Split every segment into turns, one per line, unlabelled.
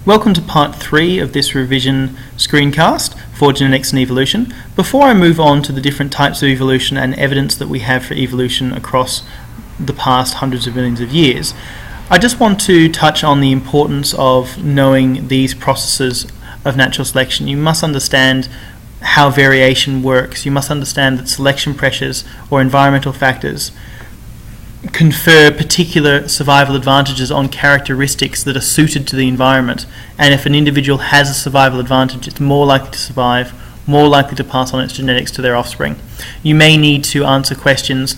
Welcome to part 3 of this revision screencast for genetics and evolution. Before I move on to the different types of evolution and evidence that we have for evolution across the past hundreds of millions of years, I just want to touch on the importance of knowing these processes of natural selection. You must understand how variation works. You must understand that selection pressures or environmental factors confer particular survival advantages on characteristics that are suited to the environment, and if an individual has a survival advantage, it's more likely to survive, more likely to pass on its genetics to their offspring. You may need to answer questions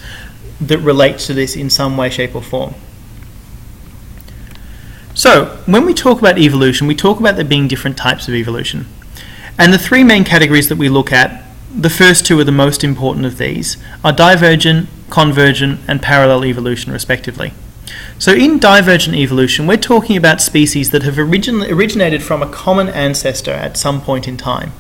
that relate to this in some way, shape or form. So, when we talk about evolution, we talk about there being different types of evolution. And the three main categories that we look at, the first two are the most important of these, are divergent, convergent, and parallel evolution, respectively. So in divergent evolution, we're talking about species that have originated from a common ancestor at some point in time.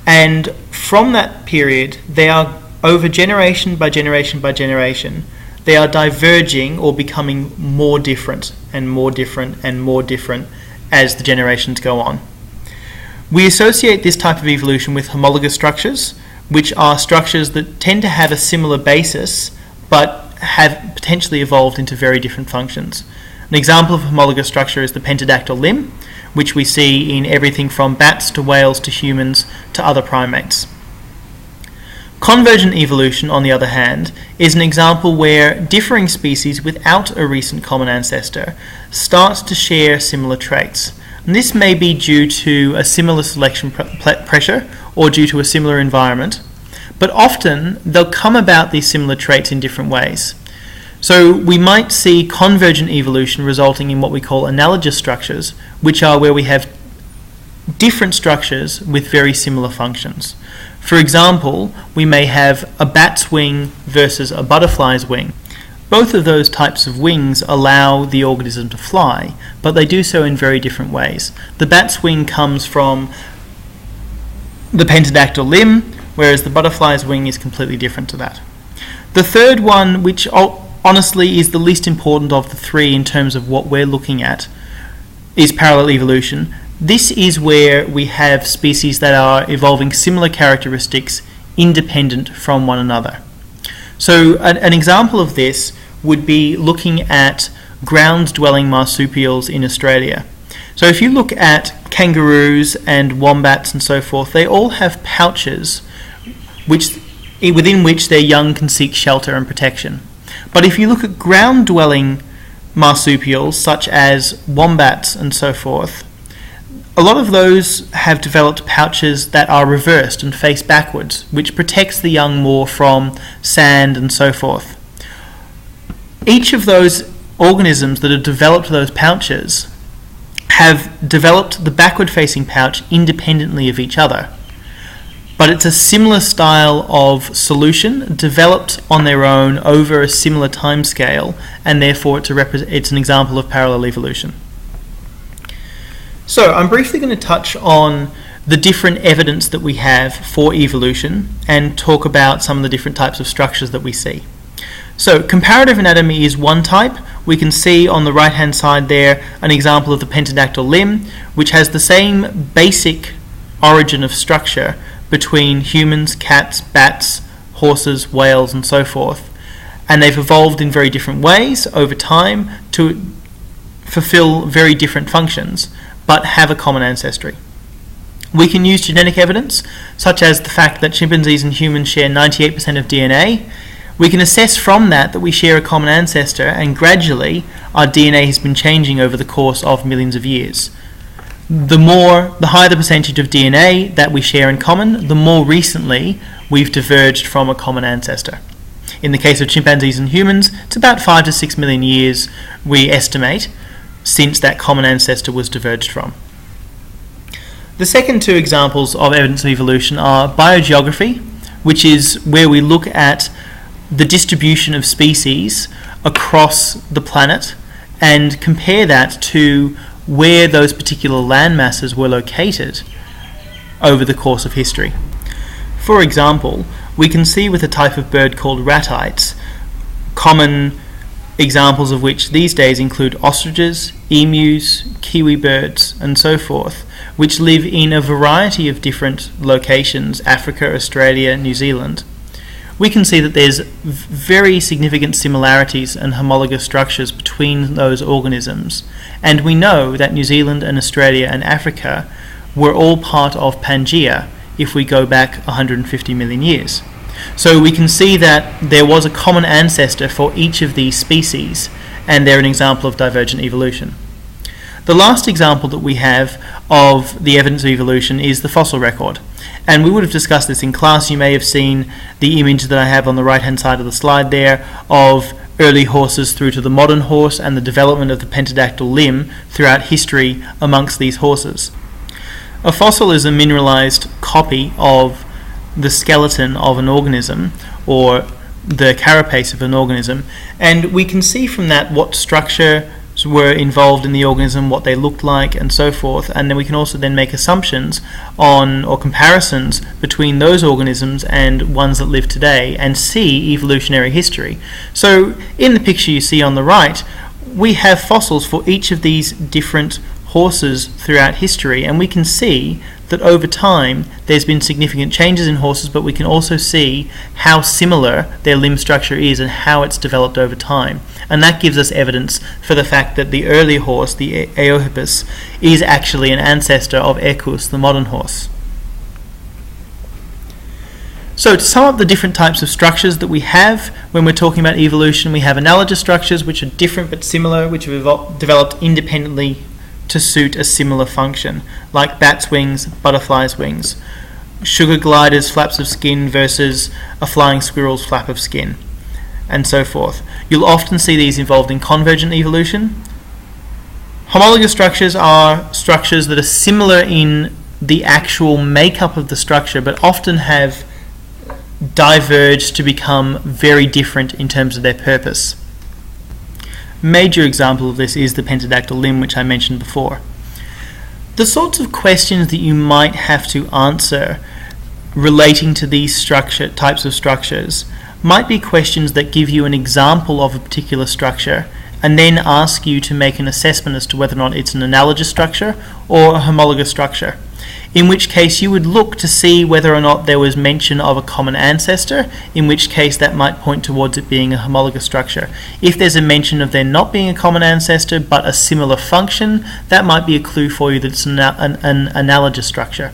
And from that period, they are, over generation by generation by generation, they are diverging or becoming more different and more different and more different as the generations go on. We associate this type of evolution with homologous structures, which are structures that tend to have a similar basis but have potentially evolved into very different functions. An example of homologous structure is the pentadactyl limb, which we see in everything from bats to whales to humans to other primates. Convergent evolution, on the other hand, is an example where differing species without a recent common ancestor start to share similar traits. And this may be due to a similar selection pressure or due to a similar environment, but often they'll come about these similar traits in different ways. So we might see convergent evolution resulting in what we call analogous structures, which are where we have different structures with very similar functions. For example, we may have a bat's wing versus a butterfly's wing. Both of those types of wings allow the organism to fly, but they do so in very different ways. The bat's wing comes from the pentadactyl limb, whereas the butterfly's wing is completely different to that. The third one, which honestly is the least important of the three in terms of what we're looking at, is parallel evolution. This is where we have species that are evolving similar characteristics independent from one another. So an example of this would be looking at ground-dwelling marsupials in Australia. So if you look at kangaroos and wombats and so forth, they all have pouches within which their young can seek shelter and protection. But if you look at ground-dwelling marsupials, such as wombats and so forth, a lot of those have developed pouches that are reversed and face backwards, which protects the young more from sand and so forth. Each of those organisms that have developed those pouches have developed the backward-facing pouch independently of each other. But it's a similar style of solution developed on their own over a similar time scale, and therefore it's an example of parallel evolution. So I'm briefly going to touch on the different evidence that we have for evolution and talk about some of the different types of structures that we see. So comparative anatomy is one type. We can see on the right hand side there an example of the pentadactyl limb, which has the same basic origin of structure between humans, cats, bats, horses, whales and so forth. And they've evolved in very different ways over time to fulfill very different functions, but have a common ancestry. We can use genetic evidence, such as the fact that chimpanzees and humans share 98% of DNA. We can assess from that we share a common ancestor, and gradually our DNA has been changing over the course of millions of years. The higher the percentage of DNA that we share in common, the more recently we've diverged from a common ancestor. In the case of chimpanzees and humans, it's about 5 to 6 million years, we estimate, since that common ancestor was diverged from. The second two examples of evidence of evolution are biogeography, which is where we look at the distribution of species across the planet and compare that to where those particular land masses were located over the course of history. For example, we can see with a type of bird called ratites, common examples of which these days include ostriches, emus, kiwi birds, and so forth, which live in a variety of different locations, Africa, Australia, New Zealand. We can see that there's very significant similarities and homologous structures between those organisms, and we know that New Zealand and Australia and Africa were all part of Pangaea if we go back 150 million years. So we can see that there was a common ancestor for each of these species, and they're an example of divergent evolution. The last example that we have of the evidence of evolution is the fossil record. And we would have discussed this in class. You may have seen the image that I have on the right-hand side of the slide there of early horses through to the modern horse and the development of the pentadactyl limb throughout history amongst these horses. A fossil is a mineralized copy of the skeleton of an organism or the carapace of an organism, and we can see from that what structure were involved in the organism, what they looked like, and so forth, and then we can also then make assumptions on or comparisons between those organisms and ones that live today and see evolutionary history. So in the picture you see on the right, we have fossils for each of these different horses throughout history, and we can see that over time there's been significant changes in horses, but we can also see how similar their limb structure is and how it's developed over time. And that gives us evidence for the fact that the early horse, the Eohippus, is actually an ancestor of Equus, the modern horse. So to sum up the different types of structures that we have when we're talking about evolution, we have analogous structures which are different but similar, which have developed independently to suit a similar function, like bats' wings, butterflies' wings, sugar gliders' flaps of skin versus a flying squirrel's flap of skin, and so forth. You'll often see these involved in convergent evolution. Homologous structures are structures that are similar in the actual makeup of the structure, but often have diverged to become very different in terms of their purpose. Major example of this is the pentadactyl limb, which I mentioned before. The sorts of questions that you might have to answer relating to these types of structures might be questions that give you an example of a particular structure and then ask you to make an assessment as to whether or not it's an analogous structure or a homologous structure, in which case you would look to see whether or not there was mention of a common ancestor, in which case that might point towards it being a homologous structure. If there's a mention of there not being a common ancestor but a similar function, that might be a clue for you that it's an analogous structure.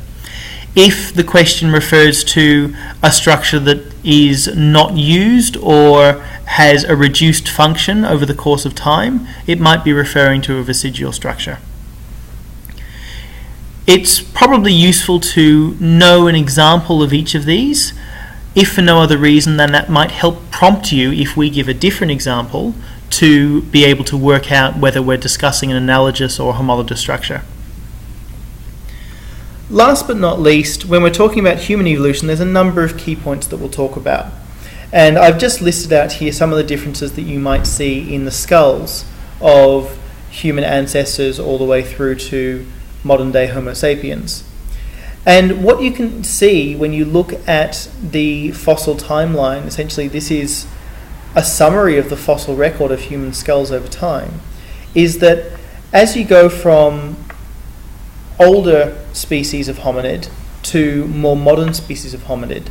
If the question refers to a structure that is not used or has a reduced function over the course of time, it might be referring to a vestigial structure. It's probably useful to know an example of each of these, if for no other reason than that might help prompt you, if we give a different example, to be able to work out whether we're discussing an analogous or homologous structure. Last but not least, when we're talking about human evolution, there's a number of key points that we'll talk about. And I've just listed out here some of the differences that you might see in the skulls of human ancestors all the way through to modern day Homo sapiens. And what you can see when you look at the fossil timeline, essentially this is a summary of the fossil record of human skulls over time, is that as you go from older species of hominid to more modern species of hominid,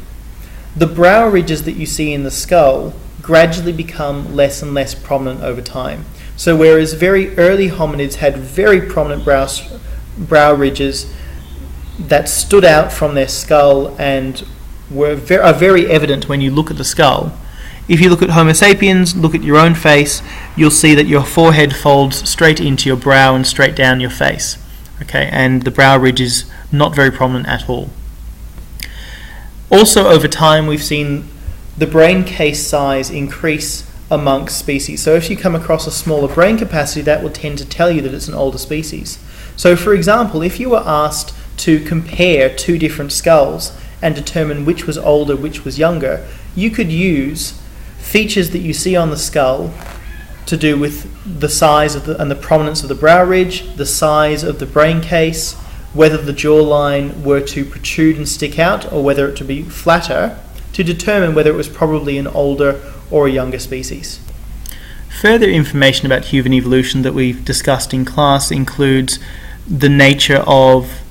the brow ridges that you see in the skull gradually become less and less prominent over time. So whereas very early hominids had very prominent brow ridges that stood out from their skull and are very evident when you look at the skull, if you look at Homo sapiens, look at your own face, you'll see that your forehead folds straight into your brow and straight down your face. Okay, and the brow ridge is not very prominent at all. Also, over time, we've seen the brain case size increase amongst species. So if you come across a smaller brain capacity, that will tend to tell you that it's an older species. So for example, if you were asked to compare two different skulls and determine which was older, which was younger, you could use features that you see on the skull to do with the size of and the prominence of the brow ridge, the size of the brain case, whether the jawline were to protrude and stick out or whether it to be flatter, to determine whether it was probably an older or a younger species. Further information about human evolution that we've discussed in class includes the nature of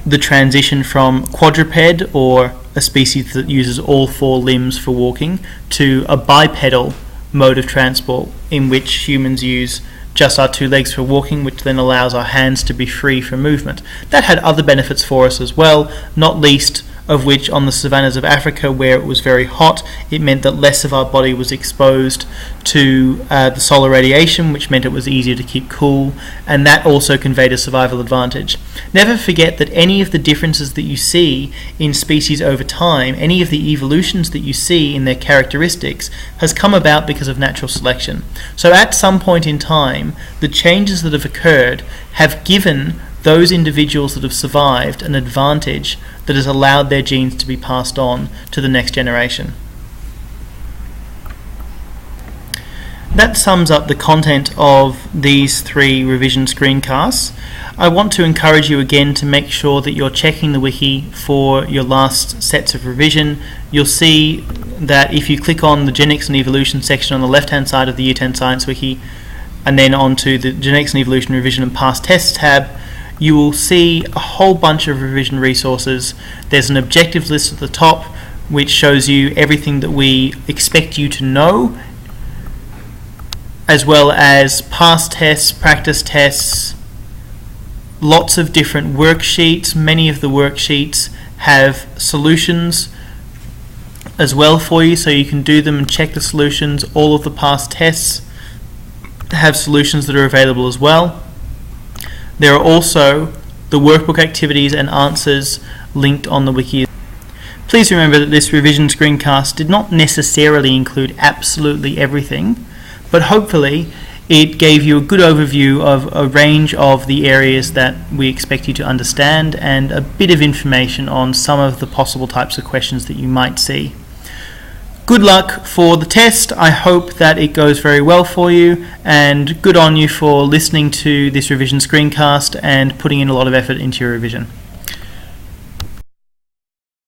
the transition from quadruped, or a species that uses all 4 limbs for walking, to a bipedal mode of transport in which humans use just our 2 legs for walking, which then allows our hands to be free for movement. That had other benefits for us as well, not least of which on the savannas of Africa, where it was very hot, it meant that less of our body was exposed to the solar radiation, which meant it was easier to keep cool, and that also conveyed a survival advantage. Never forget that any of the differences that you see in species over time, any of the evolutions that you see in their characteristics, has come about because of natural selection. So at some point in time, the changes that have occurred have given those individuals that have survived an advantage that has allowed their genes to be passed on to the next generation. That sums up the content of these 3 revision screencasts. I want to encourage you again to make sure that you're checking the wiki for your last sets of revision. You'll see that if you click on the Genetics and Evolution section on the left-hand side of the Y10 Science Wiki, and then onto the Genetics and Evolution Revision and Past Tests tab, you will see a whole bunch of revision resources. There's an objectives list at the top which shows you everything that we expect you to know, as well as past tests, practice tests, lots of different worksheets. Many of the worksheets have solutions as well for you, so you can do them and check the solutions. All of the past tests have solutions that are available as well. There are also the workbook activities and answers linked on the wiki. Please remember that this revision screencast did not necessarily include absolutely everything, but hopefully it gave you a good overview of a range of the areas that we expect you to understand, and a bit of information on some of the possible types of questions that you might see. Good luck for the test. I hope that it goes very well for you, and good on you for listening to this revision screencast and putting in a lot of effort into your revision.